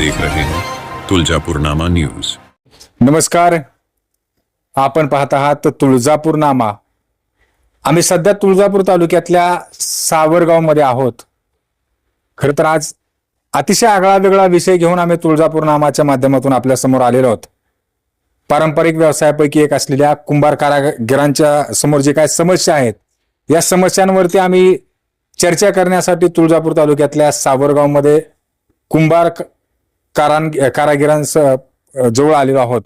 देख रहे हैं तुळजापूरनामा न्यूज। नमस्कार, आपण पाहत आहात तुळजापूरनामा। आम्ही सध्या तुळजापूर तालुक्यातल्या सावरगाव मध्ये आहोत। खरं तर आज अतिशय आगळा वेगळा विषय घेऊन आम्ही तुळजापूरनामाच्या माध्यमातून आपल्या समोर आलेलो आहोत। पारंपरिक व्यवसायापैकी एक असलेल्या कुंभार कारागिरांच्या समोर जे काय समस्या आहेत, या समस्यांवरती आम्ही चर्चा करण्यासाठी तुळजापूर तालुक्यातल्या सावरगाव मध्ये कुंभार कारागिरांच्या जवळ आलेलो आहोत।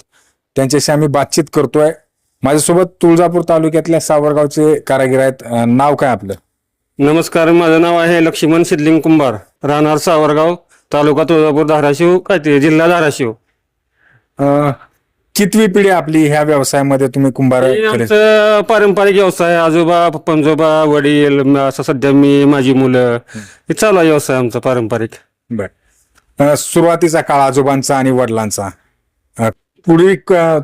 त्यांच्याशी आम्ही बातचीत करतोय। माझ्यासोबत तुळजापूर तालुक्यातल्या सावरगावचे कारागीर आहेत। नाव काय आपलं? नमस्कार, माझं नाव आहे लक्ष्मण सिद्धलिंग कुंभार, राहणार सावरगाव, तालुका तुळजापूर, धाराशिव, काय ते जिल्हा धाराशिव। कितवी पिढी आपली ह्या व्यवसायामध्ये तुम्ही कुंभार? आमचं पारंपरिक व्यवसाय, आजोबा पणजोबा वडील, असं सध्या मी, माझी मुलं, हे चालू आहे व्यवसाय आमचा पारंपरिक। बर, सुरुवातीचा काळ आजोबांचा आणि वडिलांचा, पुढे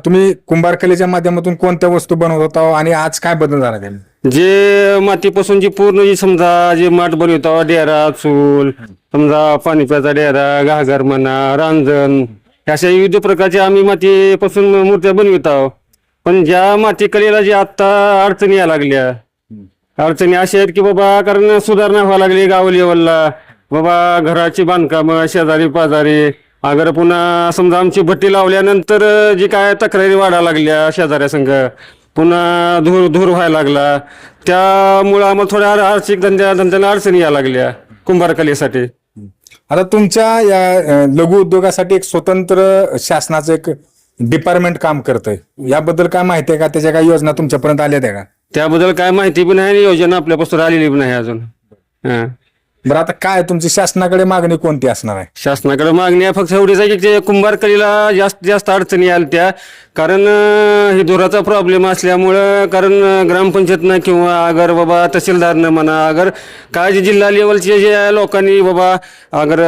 तुम्ही कुंभार कलेच्या माध्यमातून कोणत्या वस्तू बनवत होता आणि आज काय बदल झाला त्यांनी? जे मातीपासून जी पूर्ण जी समजा जे माठ बनवतो, डेरा, चूल, समजा पाणी प्याचा डेरा, घागर म्हणा, रांजण, अशा विविध प्रकारचे आम्ही मातीपासून मूर्त्या बनवित आहोत। पण ज्या माती कलेला जे आता अडचणी यायला लागल्या, अडचणी अशा आहेत की बाबा, कारण सुधारणा व्हायला लागली गाव लेवलला, बाबा घराची बांधकामं, शेजारी पाजारी, अगर पुन्हा समजा आमची भट्टी लावल्यानंतर जी काय तक्रारी वाढायला लागल्या शेजाऱ्यासंग, पुन्हा धूर व्हायला लागला, त्यामुळं आम्हाला थोड्या आर्थिक धंद्याला अडचणी यायला लागल्या कुंभार कलेसाठी। आता तुमच्या या लघु उद्योगासाठी एक स्वतंत्र शासनाचं एक डिपार्टमेंट काम करतंय, याबद्दल काय माहिती आहे का? त्याच्या काही योजना तुमच्यापर्यंत आल्या त्या का? त्याबद्दल काय माहिती पण नाही, योजना आपल्यापासून आलेली पण नाही अजून। बरं, आता काय तुमची शासनाकडे मागणी कोणती असणार आहे? शासनाकडे मागणी आहे फक्त एवढीच आहे की ते कुंभार कलेला जास्त अडचणी आल्या त्या, कारण हे धुराचा प्रॉब्लेम असल्यामुळं, कारण ग्रामपंचायतनं किंवा अगर बाबा तहसीलदारनं म्हणा, अगर काय जे जिल्हा लेवलचे जे लोकांनी बाबा अगर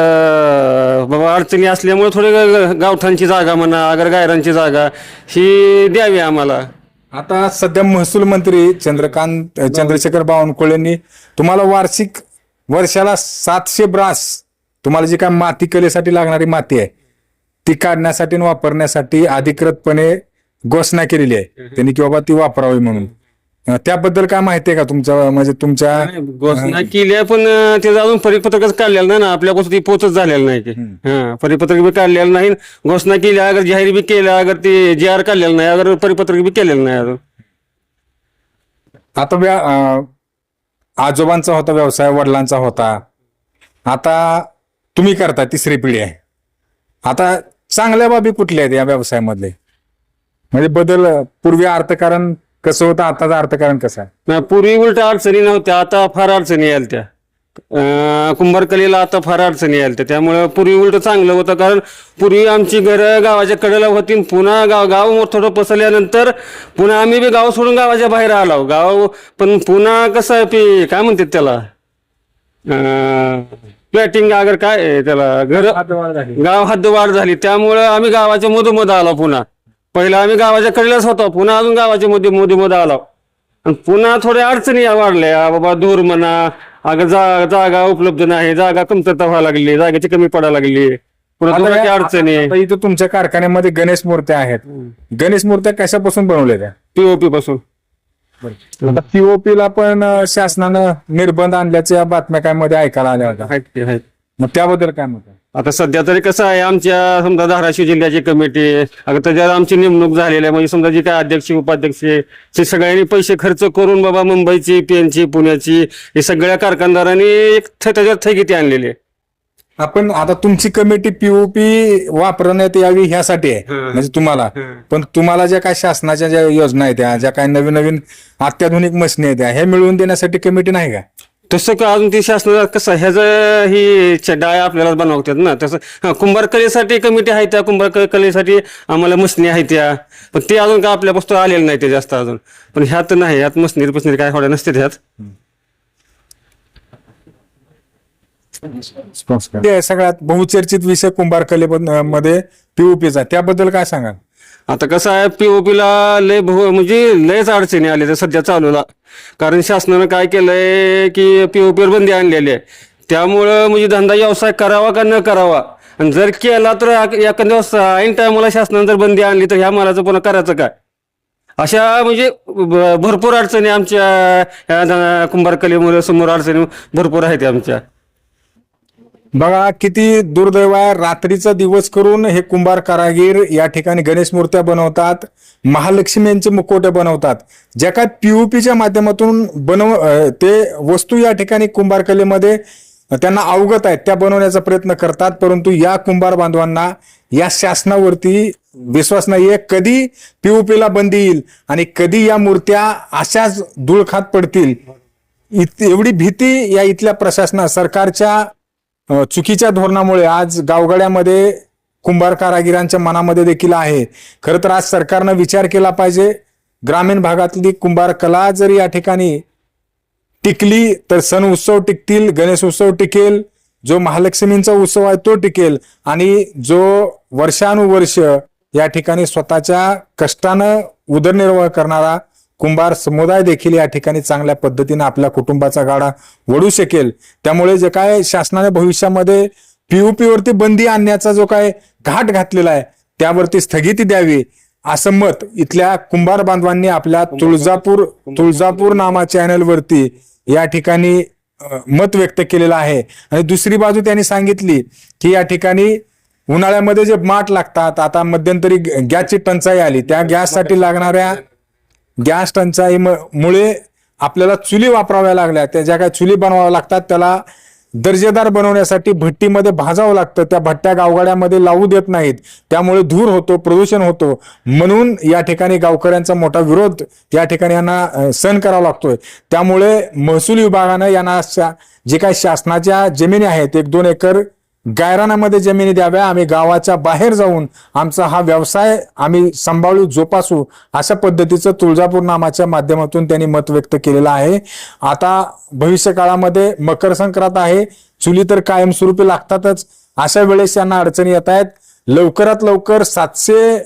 बाबा अडचणी असल्यामुळे थोडे गावठांची जागा म्हणा, अगर गायरांची जागा ही द्यावी आम्हाला। आता सध्या महसूल मंत्री चंद्रशेखर बावनकुळेंनी तुम्हाला वर्षाला 700 ब्रास, तुम्हाला जी काय माती कलेसाठी लागणारी माती आहे ती काढण्यासाठी आणि वापरण्यासाठी अधिकृतपणे घोषणा केलेली आहे त्यांनी की बाबा ती वापरावी म्हणून। त्याबद्दल काय माहिती आहे का तुमच्या, म्हणजे तुमच्या? घोषणा केली आहे पण त्याचं अजून परिपत्रकच काढलेलं नाही ना, आपल्यापासून ती पोचच झालेलं नाही की परिपत्रक बी काढलेलं नाही, घोषणा केली अगर जाहीर बी केलं, अगर ती JR काढलेलं नाही, अगर परिपत्रक बी केलेलं नाही अजून। आता आजोबांचा होता व्यवसाय, वडिलांचा होता, आता तुम्ही करता, तिसरी पिढी आहे। आता चांगल्या बाबी कुठल्या आहेत या व्यवसायामधले? म्हणजे बदल, पूर्वी अर्थकारण कसं होतं, आताचं अर्थकारण कसं आहे? पूर्वी उलट अडचणी नव्हत्या, आता फार अडचणी यायला त्या कुंभार कलेला, आता फार अडचणी यायला त्या। त्यामुळं पूर्वी उलट चांगलं होतं, कारण पूर्वी आमची घरं गावाच्या कडेला होती, पुन्हा गाव थोडं पसरल्यानंतर पुन्हा आम्ही बी गाव सोडून गावाच्या बाहेर आलो गाव, पण पुन्हा कसं आहे काय म्हणतात त्याला, प्लॅटिंग अगर काय त्याला, घर गाव हद्दवाढ झाली, त्यामुळं आम्ही गावाच्या मधोमध आलो पुन्हा। पहिला आम्ही गावाच्या कडेलाच होतो, पुन्हा अजून गावाच्या मधोमध आलो, आणि पुन्हा थोड्या अडचणी वाढल्या बाबा, धूर म्हणा, अगर जागा उपलब्ध नाही, जागा कमतरता व्हायला लागली, जागेची कमी पडायला लागली, पुन्हा अडचणी। इथं तुमच्या कारखान्यामध्ये गणेश मूर्त्या आहेत, गणेश मूर्त्या कशापासून बनवल्या त्या? POP पासून। POP ला पण शासनानं निर्बंध आणल्याच्या बातम्या काय मध्ये ऐकायला आल्या होत्या, मग त्याबद्दल काय मत? आता सध्या तरी कसं आहे, आमच्या समजा धाराशिव जिल्ह्याची कमिटी, अगर त्याच्यात आमची नेमणूक झालेली आहे, म्हणजे समजा जी काय अध्यक्ष उपाध्यक्ष ते सगळ्यांनी पैसे खर्च करून बाबा मुंबईची, PNची, पुण्याची, हे सगळ्या कारखानदारांनी त्याच्यात थैगिती आणलेली आहे। आपण आता तुमची कमिटी POP वापरण्यात यावी ह्यासाठी आहे, म्हणजे तुम्हाला, पण तुम्हाला ज्या काय शासनाच्या ज्या योजना आहेत, ज्या काय नवीन नवीन अत्याधुनिक मशिनी आहेत, हे मिळवून देण्यासाठी कमिटी नाही का? तसं का अजून ती शासनाला कसं ह्याचं ही डाय आपल्याला बनवतात ना, तसं कुंभार कलेसाठी कमिटी आहे, त्या कुंभार कलेसाठी आम्हाला मशिनी आहे त्या, पण ते अजून का आपल्यापासून आलेलं नाही ते जास्त अजून, पण ह्यात नाही, ह्यात मशिनरी काय थोड्या नसते ह्यात। सगळ्यात बहुचर्चित विषय कुंभार कलेमध्ये POPचा, त्याबद्दल काय सांगा? आता कसं आहे, POPला म्हणजे लयच अडचणी आल्या सध्या चालूला, कारण शासनानं काय केलंय की POPवर बंदी आणलेली आहे, त्यामुळं म्हणजे धंदा व्यवसाय करावा का न करावा आणि जर केला तर एखाद्या ऐन टायमाला शासनाने जर बंदी आणली तर ह्या मालाचं पुन्हा करायचं काय? अशा म्हणजे भरपूर अडचणी आमच्या ह्या कुंभार कलेमुळे समोर अडचणी भरपूर आहेत आमच्या. बघा किती दुर्दैव आहे, रात्रीचा दिवस करून हे कुंभार कारागीर या ठिकाणी गणेश मूर्त्या बनवतात, महालक्ष्मींचे मुखवटे बनवतात, ज्या काय पीओपीच्या माध्यमातून ते वस्तू या ठिकाणी कुंभार कलेमध्ये त्यांना अवगत आहेत, त्या बनवण्याचा प्रयत्न करतात. परंतु या कुंभार बांधवांना या शासनावरती विश्वास नाहीये. कधी पीओपीला बंदी येईल आणि कधी या मूर्त्या अशाच धुळखात पडतील, एवढी भीती या इथल्या प्रशासना सरकारच्या चुकीच्या धोरणामुळे आज गावगाड्यामध्ये कुंभार कारागिरांच्या मनामध्ये देखील आहे. खरं तर आज सरकारनं विचार केला पाहिजे. ग्रामीण भागातली कुंभार कला जर या ठिकाणी टिकली तर सण उत्सव टिकतील, गणेश उत्सव टिकेल, जो महालक्ष्मींचा उत्सव आहे तो टिकेल आणि जो वर्षानुवर्ष या ठिकाणी स्वतःच्या कष्टानं उदरनिर्वाह करणारा कुंभार समुदाय देखील या ठिकाणी चांगल्या पद्धतीने आपल्या कुटुंबाचा गाडा वळू शकेल. त्यामुळे जे काय शासनाने भविष्यामध्ये पीओपीवरती बंदी आणण्याचा जो काय घाट घातलेला आहे त्यावरती स्थगिती द्यावी असं मत इथल्या कुंभार बांधवांनी आपल्या तुळजापूर नामा चॅनलवरती या ठिकाणी मत व्यक्त केलेलं आहे. आणि दुसरी बाजू त्यांनी सांगितली की या ठिकाणी उन्हाळ्यामध्ये जे माठ लागतात, आता मध्यंतरी गॅसची टंचाई आली, त्या गॅससाठी लागणाऱ्या गॅस टंचाईमुळे आपल्याला चुली वापराव्या लागल्या, त्या ज्या काय चुली बनवाव्या लागतात त्याला दर्जेदार बनवण्यासाठी भट्टीमध्ये भाजावं लागतं, त्या भट्ट्या गावगाड्यामध्ये लावू देत नाहीत, त्यामुळे धूर होतो, प्रदूषण होतो. म्हणून या ठिकाणी गावकऱ्यांचा मोठा विरोध या ठिकाणी यांना सहन करावा लागतोय. त्यामुळे महसूल विभागानं यांना जे काही शासनाच्या जमिनी आहेत 1-2 एकर गायरानामध्ये जमिनी द्याव्या, आम्ही गावाच्या बाहेर जाऊन आमचा हा व्यवसाय आम्ही सांभाळू जोपासू अशा पद्धतीचं तुळजापूर नामाच्या माध्यमातून त्यांनी मत व्यक्त केलेलं आहे. आता भविष्य काळामध्ये मकर संक्रांत आहे, चुली तर कायमस्वरूपी लागतातच, अशा वेळेस यांना अडचणी येत आहेत. लवकरात लवकर 700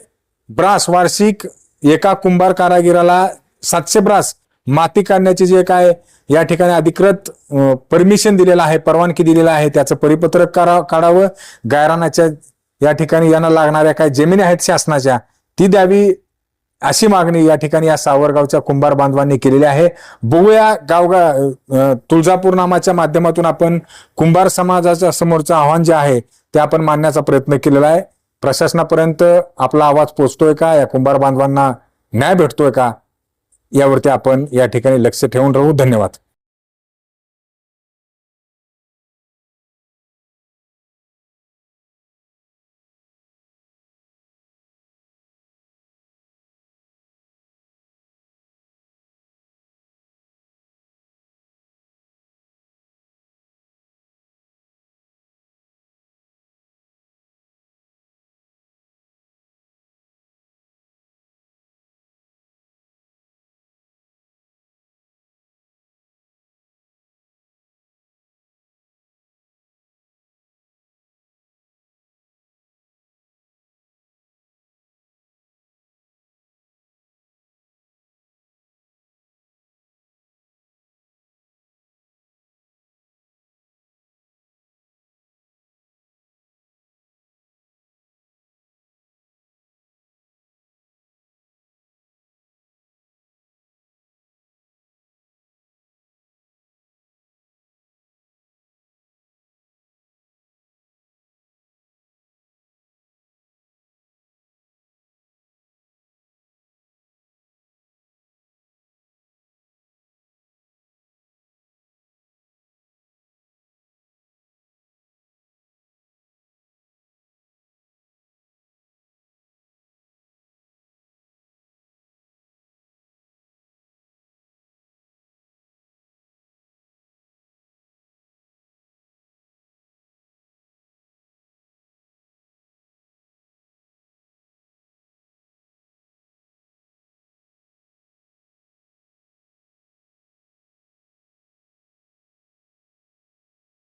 ब्रास वार्षिक एका कुंभार कारागिराला 700 ब्रास माती काढण्याचे जे काय या ठिकाणी अधिकृत परमिशन दिलेलं आहे, परवानगी दिलेला आहे, त्याचं परिपत्रक काढावं. गायरानाच्या या ठिकाणी यांना लागणाऱ्या काही जमिनी आहेत शासनाच्या ती द्यावी अशी मागणी या ठिकाणी या सावरगावच्या कुंभार बांधवांनी केलेली आहे. बघूया तुळजापूर नामाच्या माध्यमातून आपण कुंभार समाजाच्या समोरचं आव्हान जे आहे ते आपण मांडण्याचा प्रयत्न केलेला आहे. प्रशासनापर्यंत आपला आवाज पोहोचतोय का, या कुंभार बांधवांना न्याय भेटतोय का, यावरती आपण या ठिकाणी लक्ष ठेवून राहू. धन्यवाद.